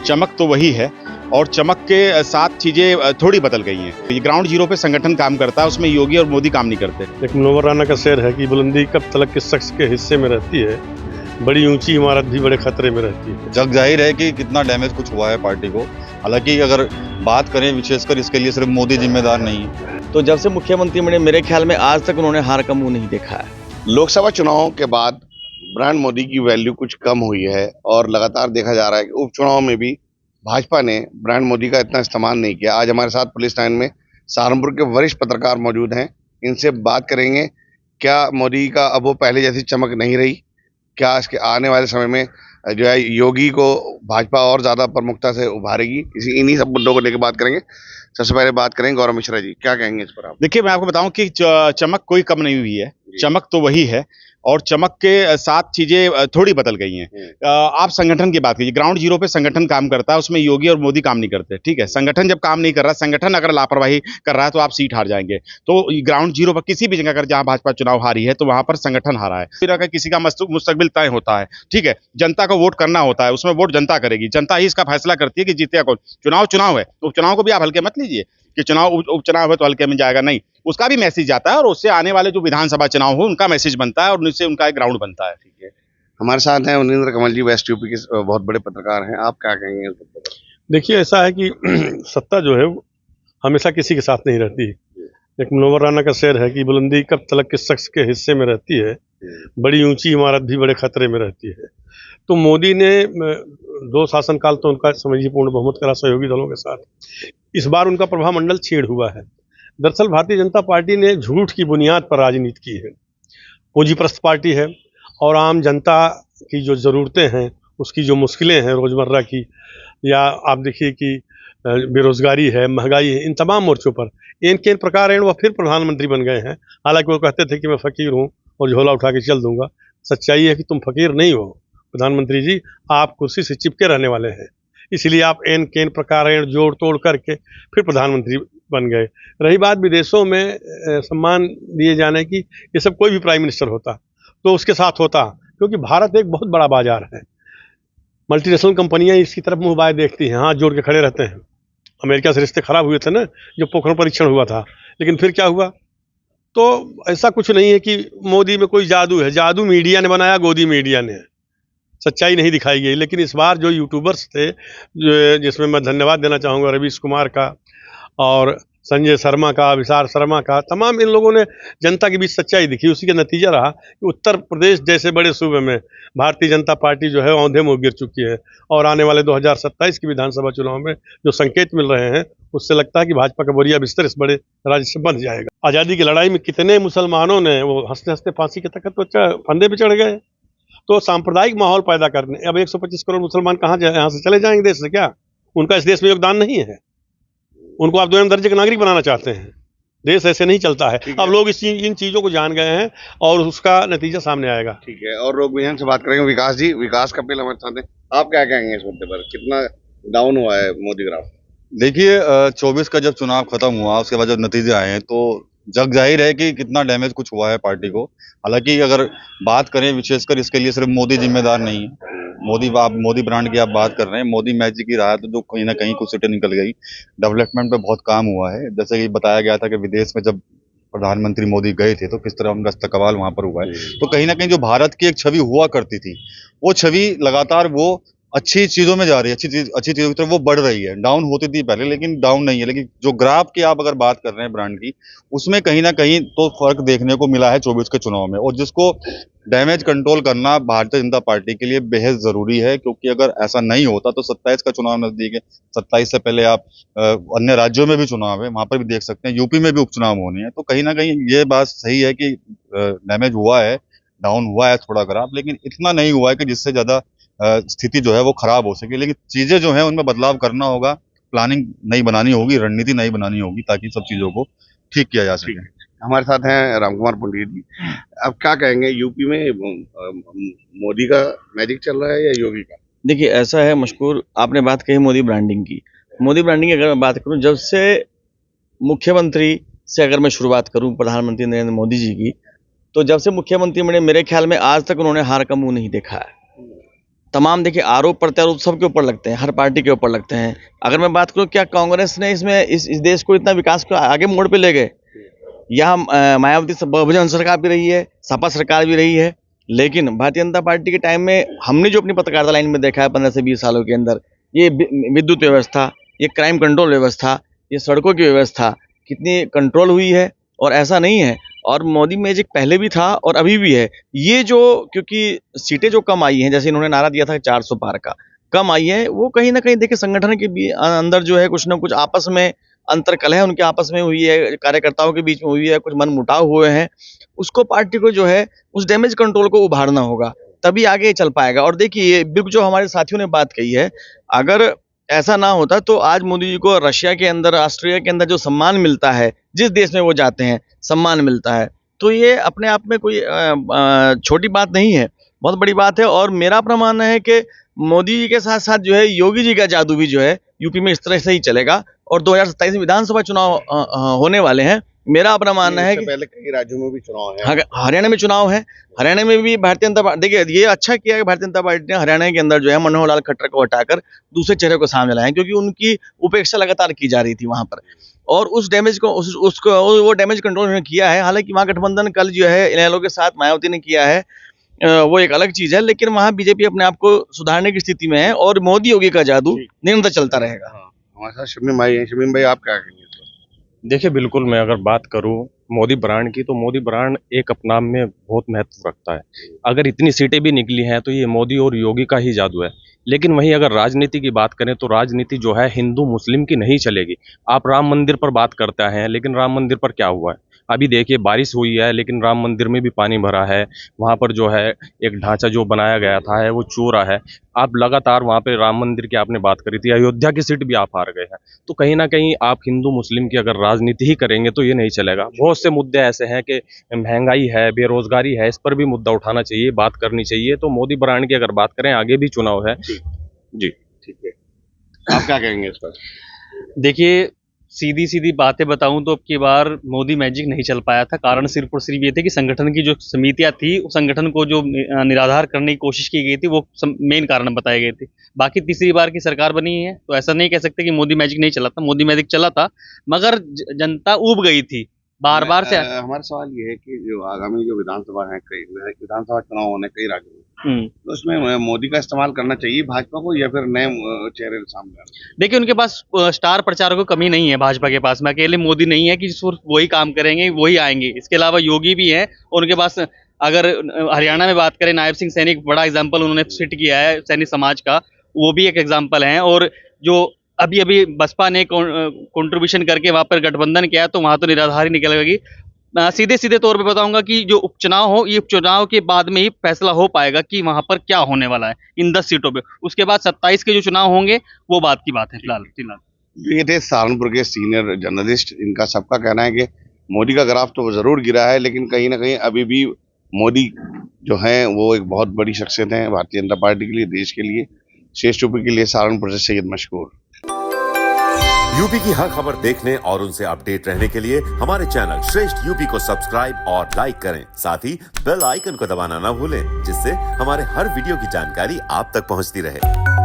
चमक तो वही है और चमक के साथ चीजें थोड़ी बदल गई हैं। ये ग्राउंड जीरो पे संगठन काम करता है, उसमें योगी और मोदी काम नहीं करते। एक मुनव्वर राना का शेर है कि बुलंदी कब तलक किस शख्स के हिस्से में रहती है, बड़ी ऊंची इमारत भी बड़े खतरे में रहती है। जग जाहिर है कि कितना डैमेज कुछ हुआ है पार्टी को। हालांकि अगर बात करें विशेषकर इसके लिए सिर्फ मोदी जिम्मेदार नहीं है। तो जब से मुख्यमंत्री बने मेरे ख्याल में आज तक उन्होंने हार का मुंह नहीं देखा है। लोकसभा चुनावों के बाद ब्रांड मोदी की वैल्यू कुछ कम हुई है और लगातार देखा जा रहा है कि उपचुनाव में भी भाजपा ने ब्रांड मोदी का इतना इस्तेमाल नहीं किया। आज हमारे साथ पुलिस लाइन में सहारनपुर के वरिष्ठ पत्रकार मौजूद हैं, इनसे बात करेंगे क्या मोदी का अब वो पहले जैसी चमक नहीं रही, क्या इसके आने वाले समय में जो है योगी को भाजपा और ज्यादा प्रमुखता से उभारेगी। इन्हीं सब मुद्दों को लेकर बात करेंगे। सबसे पहले बात करेंगे गौरव मिश्रा जी, क्या कहेंगे इस पर आप? देखिए, मैं आपको बताऊं कि चमक कोई कम नहीं हुई है, चमक तो वही है और चमक के साथ चीजें थोड़ी बदल गई हैं। आप संगठन की बात कीजिए, ग्राउंड जीरो पे संगठन काम करता है, उसमें योगी और मोदी काम नहीं करते। ठीक है, संगठन जब काम नहीं कर रहा, संगठन अगर लापरवाही कर रहा है तो आप सीट हार जाएंगे। तो ग्राउंड जीरो पर किसी भी जगह अगर जहां भाजपा चुनाव हारी है तो वहां पर संगठन हारा है। फिर अगर किसी का मुस्तकबिल तय होता है, ठीक है, जनता को वोट करना होता है, उसमें वोट जनता करेगी, जनता ही इसका फैसला करती है कि जीतेगा कौन। चुनाव है, उपचुनाव को भी आप हल्के मत लीजिए कि उपचुनाव है तो हल्के में जाएगा, नहीं, उसका भी मैसेज जाता है और उससे आने वाले जो विधानसभा चुनाव हो उनका मैसेज बनता है और उनसे उनका एक ग्राउंड बनता है। ठीक है, हमारे साथ हैं उनिंद्र कमल जी, वेस्ट यूपी के बहुत बड़े पत्रकार हैं, आप क्या कहेंगे? देखिए, ऐसा है कि सत्ता जो है वो हमेशा किसी के साथ नहीं रहती। एक मुनव्वर राना का शेर है कि बुलंदी कब तलक किस शख्स के हिस्से में रहती है, बड़ी ऊंची इमारत भी बड़े खतरे में रहती है। तो मोदी ने 2 शासनकाल तो उनका समझिए पूर्ण बहुमत करा सहयोगी दलों के साथ। इस बार उनका प्रभाव मंडल छीड़ हुआ है। दरअसल भारतीय जनता पार्टी ने झूठ की बुनियाद पर राजनीति की है। पूंजीप्रस्त पार्टी है और आम जनता की जो ज़रूरतें हैं, उसकी जो मुश्किलें हैं रोज़मर्रा की, या आप देखिए कि बेरोज़गारी है, महंगाई है, इन तमाम मोर्चों पर इन प्रकार वह फिर प्रधानमंत्री बन गए हैं। हालांकि वो कहते थे कि मैं फ़कीर हूँ और झोला उठा के चल दूंगा। सच्चाई है कि तुम फ़कीर नहीं हो प्रधानमंत्री जी, आप कुर्सी से चिपके रहने वाले हैं। इसलिए आप एन प्रकार जोड़ तोड़ करके फिर प्रधानमंत्री बन गए। रही बात विदेशों में सम्मान दिए जाने की, ये सब कोई भी प्राइम मिनिस्टर होता तो उसके साथ होता, क्योंकि भारत एक बहुत बड़ा बाजार है। मल्टीनेशनल कंपनियां इसकी तरफ मुंह बाय देखती हैं, हाथ जोड़ के खड़े रहते हैं। अमेरिका से रिश्ते खराब हुए थे ना, जो पोखरण परीक्षण हुआ था, लेकिन फिर क्या हुआ? तो ऐसा कुछ नहीं है कि मोदी में कोई जादू है। जादू मीडिया ने बनाया, गोदी मीडिया ने, सच्चाई नहीं दिखाई गई। लेकिन इस बार जो यूट्यूबर्स थे, जिसमें मैं धन्यवाद देना चाहूँगा रवीश कुमार का और संजय शर्मा का, विशाल शर्मा का, तमाम इन लोगों ने जनता के बीच सच्चाई दिखी। उसी का नतीजा रहा कि उत्तर प्रदेश जैसे बड़े सूबे में भारतीय जनता पार्टी जो है औंधे मुँह गिर चुकी है। और आने वाले 2027 की विधानसभा चुनाव में जो संकेत मिल रहे हैं, उससे लगता है कि भाजपा का बोरिया बिस्तर इस बड़े राज्य से बंध जाएगा। आज़ादी की लड़ाई में कितने मुसलमानों ने वो हंसते हंसते फांसी के तख्त पर फंदे पर चढ़ गए। तो सांप्रदायिक माहौल पैदा करने, अब 125 करोड़ मुसलमान कहाँ जाए, यहाँ से चले जाएंगे देश से क्या? उनका इस देश में योगदान नहीं है। उनको आप 2 दर्जे के नागरिक बनाना चाहते हैं। देश ऐसे नहीं चलता है। अब लोग इन चीज़ों को जान गए हैं और उसका नतीजा सामने आएगा। ठीक है, और लोग विजन से बात करेंगे। विकास जी, विकास कपिल हमारे साथ हैं, आप क्या कहेंगे इस मुद्दे पर? कितना डाउन हुआ है मोदी ग्राफ? देखिए 24 का जब चुनाव खत्म हुआ उसके बाद जब नतीजे आए हैं तो जग जाहिर है कि कितना डैमेज कुछ हुआ है पार्टी को। हालांकि अगर बात करें विशेषकर इसके लिए सिर्फ मोदी जिम्मेदार नहीं है। मोदी ब्रांड की आप बात कर रहे हैं, मोदी मैजिक की रहा है तो जो कहीं ना कहीं कुछ सीटें निकल गई। डेवलपमेंट पे बहुत काम हुआ है, जैसे कि बताया गया था कि विदेश में जब प्रधानमंत्री मोदी गए थे तो किस तरह उनका इस्तकबाल वहां पर हुआ है। तो कहीं ना कहीं जो भारत की एक छवि हुआ करती थी, वो छवि लगातार वो अच्छी चीजों में जा रही है, अच्छी चीजों की तरफ वो बढ़ रही है। डाउन होती थी पहले, लेकिन डाउन नहीं है। लेकिन जो ग्राफ की आप अगर बात कर रहे हैं ब्रांड की, उसमें कहीं ना कहीं तो फर्क देखने को मिला है 24 के चुनाव में, और जिसको डैमेज कंट्रोल करना भारतीय जनता पार्टी के लिए बेहद जरूरी है। क्योंकि अगर ऐसा नहीं होता तो 27 का चुनाव नजदीक है। 27 से पहले आप अन्य राज्यों में भी चुनाव है, वहां पर भी देख सकते हैं, यूपी में भी उपचुनाव होने हैं। तो कहीं ना कहीं ये बात सही है कि डैमेज हुआ है, डाउन हुआ है थोड़ा ग्राफ, लेकिन इतना नहीं हुआ है कि जिससे ज्यादा स्थिति जो है वो खराब हो सके। लेकिन चीजें जो है उनमें बदलाव करना होगा, प्लानिंग नई बनानी होगी, रणनीति नई बनानी होगी, ताकि सब चीजों को ठीक किया जा सके। हमारे साथ हैं रामकुमार पंडित जी, अब क्या कहेंगे? यूपी में मोदी का मैजिक चल रहा है या योगी का? देखिए, ऐसा है मशकूर, आपने बात कही मोदी ब्रांडिंग की। मोदी ब्रांडिंग अगर मैं बात करूं, जब से मुख्यमंत्री से अगर मैं शुरुआत करूं प्रधानमंत्री नरेंद्र मोदी जी की, तो जब से मुख्यमंत्री बने मेरे ख्याल में आज तक उन्होंने हार का मुंह नहीं देखा है। तमाम देखिए आरोप प्रत्यारोप सबके ऊपर लगते हैं, हर पार्टी के ऊपर लगते हैं। अगर मैं बात करूं क्या कांग्रेस ने इसमें इस देश को इतना विकास को आगे मोड़ पे ले गए। यहाँ मायावती बहुजन सरकार भी रही है, सपा सरकार भी रही है, लेकिन भारतीय जनता पार्टी के टाइम में हमने जो अपनी पत्रकारिता लाइन में देखा है 15 से 20 सालों के अंदर, ये विद्युत व्यवस्था, ये क्राइम कंट्रोल व्यवस्था, ये सड़कों की व्यवस्था कितनी कंट्रोल हुई है। और ऐसा नहीं है, और मोदी मैजिक पहले भी था और अभी भी है। ये जो क्योंकि सीटें जो कम आई हैं, जैसे इन्होंने नारा दिया था 400 पार का, कम आई है, वो कहीं ना कहीं देखिए संगठन के भी अंदर जो है कुछ ना कुछ आपस में अंतरकलह उनके आपस में हुई है, कार्यकर्ताओं के बीच में हुई है, कुछ मनमुटाव हुए हैं। उसको पार्टी को जो है उस डैमेज कंट्रोल को उभारना होगा, तभी आगे चल पाएगा। और देखिए बिल्कुल जो हमारे साथियों ने बात कही है, अगर ऐसा ना होता तो आज मोदी जी को रशिया के अंदर, ऑस्ट्रेलिया के अंदर जो सम्मान मिलता है, जिस देश में वो जाते हैं सम्मान मिलता है, तो ये अपने आप में कोई छोटी बात नहीं है, बहुत बड़ी बात है। और मेरा अपना मानना है कि मोदी जी के साथ साथ जो है योगी जी का जादू भी जो है यूपी में इस तरह से ही चलेगा। और 2027 में विधानसभा चुनाव होने वाले हैं। मेरा अपना मानना है कि पहले कई राज्यों में भी चुनाव है, हरियाणा में चुनाव है, हरियाणा में भी भारतीय जनता पार्टी, देखिए ये अच्छा किया है भारतीय जनता पार्टी ने हरियाणा के अंदर जो है मनोहर लाल खट्टर को हटाकर दूसरे चेहरे को सामने लाया, क्योंकि उनकी उपेक्षा लगातार की जा रही थी वहां पर, और उस डैमेज को उसको वो डैमेज कंट्रोल उन्होंने किया है। हालांकि वहाँ गठबंधन कल जो है इनेलो के साथ मायावती ने किया है, वो एक अलग चीज है, लेकिन वहाँ बीजेपी अपने आप को सुधारने की स्थिति में है और मोदी योगी का जादू निरंतर चलता रहेगा। हमारे साथ शमीम भाई हैं। शमीम भाई, आप क्या कहेंगे? देखिए बिल्कुल, मैं अगर बात करूं मोदी ब्रांड की, तो मोदी ब्रांड एक अपने आप में बहुत महत्व रखता है। अगर इतनी सीटें भी निकली हैं तो ये मोदी और योगी का ही जादू है। लेकिन वहीं अगर राजनीति की बात करें तो राजनीति जो है हिंदू मुस्लिम की नहीं चलेगी। आप राम मंदिर पर बात करते हैं, लेकिन राम मंदिर पर क्या हुआ है? अभी देखिए बारिश हुई है, लेकिन राम मंदिर में भी पानी भरा है। वहाँ पर जो है एक ढांचा जो बनाया गया था है वो चूरा है। आप लगातार वहाँ पे राम मंदिर की आपने बात करी थी, अयोध्या की सीट भी आप हार गए हैं। तो कहीं ना कहीं आप हिंदू मुस्लिम की अगर राजनीति ही करेंगे तो ये नहीं चलेगा। बहुत से मुद्दे ऐसे हैं कि महंगाई है, बेरोजगारी है, इस पर भी मुद्दा उठाना चाहिए, बात करनी चाहिए। तो मोदी ब्रांड की अगर बात करें, आगे भी चुनाव है जी। ठीक है, आप क्या कहेंगे इस पर? देखिए सीधी सीधी बातें बताऊं तो अब की बार मोदी मैजिक नहीं चल पाया था। कारण सिर्फ और सिर्फ ये थे कि संगठन की जो समितियां थी, उस संगठन को जो निराधार करने की कोशिश की गई थी, वो मेन कारण बताए गए थे। बाकी तीसरी बार की सरकार बनी है तो ऐसा नहीं कह सकते कि मोदी मैजिक नहीं चला था, मोदी मैजिक चला था, मगर जनता ऊब गई थी बार बार से। हमारा सवाल ये है कि जो आगामी जो विधानसभा है, कई विधानसभा चुनाव होने कई राज्यों में, तो उसमें मोदी का इस्तेमाल करना चाहिए भाजपा को, या फिर नए चेहरे सामने? देखिए उनके पास स्टार प्रचारकों की कमी नहीं है भाजपा के पास में। अकेले मोदी नहीं है कि सिर्फ वही काम करेंगे वही आएंगे, इसके अलावा योगी भी हैं और उनके पास। अगर हरियाणा में बात करें, नायब सिंह सैनी बड़ा एग्जाम्पल उन्होंने फिट किया है सैनी समाज का, वो भी एक एग्जाम्पल है। और जो अभी अभी बसपा ने कंट्रीब्यूशन करके वहां पर गठबंधन किया, तो वहां तो निराधार ही निकलेगी। सीधे सीधे तौर पे बताऊंगा कि जो उपचुनाव हो, ये उपचुनाव के बाद में ही फैसला हो पाएगा कि वहां पर क्या होने वाला है इन 10 सीटों पे। उसके बाद 27 के जो चुनाव होंगे वो बात की बात है फिलहाल। ये थे सहारनपुर के सीनियर जर्नलिस्ट। इनका सबका कहना है कि मोदी का ग्राफ तो जरूर गिरा है, लेकिन कहीं ना कहीं अभी भी मोदी जो हैं वो एक बहुत बड़ी शख्सियत है भारतीय जनता पार्टी के लिए, देश के लिए। शेष यूपी के लिए सहारनपुर से सैयद मशकूर। यूपी की हर खबर देखने और उनसे अपडेट रहने के लिए हमारे चैनल श्रेष्ठ यूपी को सब्सक्राइब और लाइक करें। साथ ही बेल आइकन को दबाना ना भूलें, जिससे हमारे हर वीडियो की जानकारी आप तक पहुंचती रहे।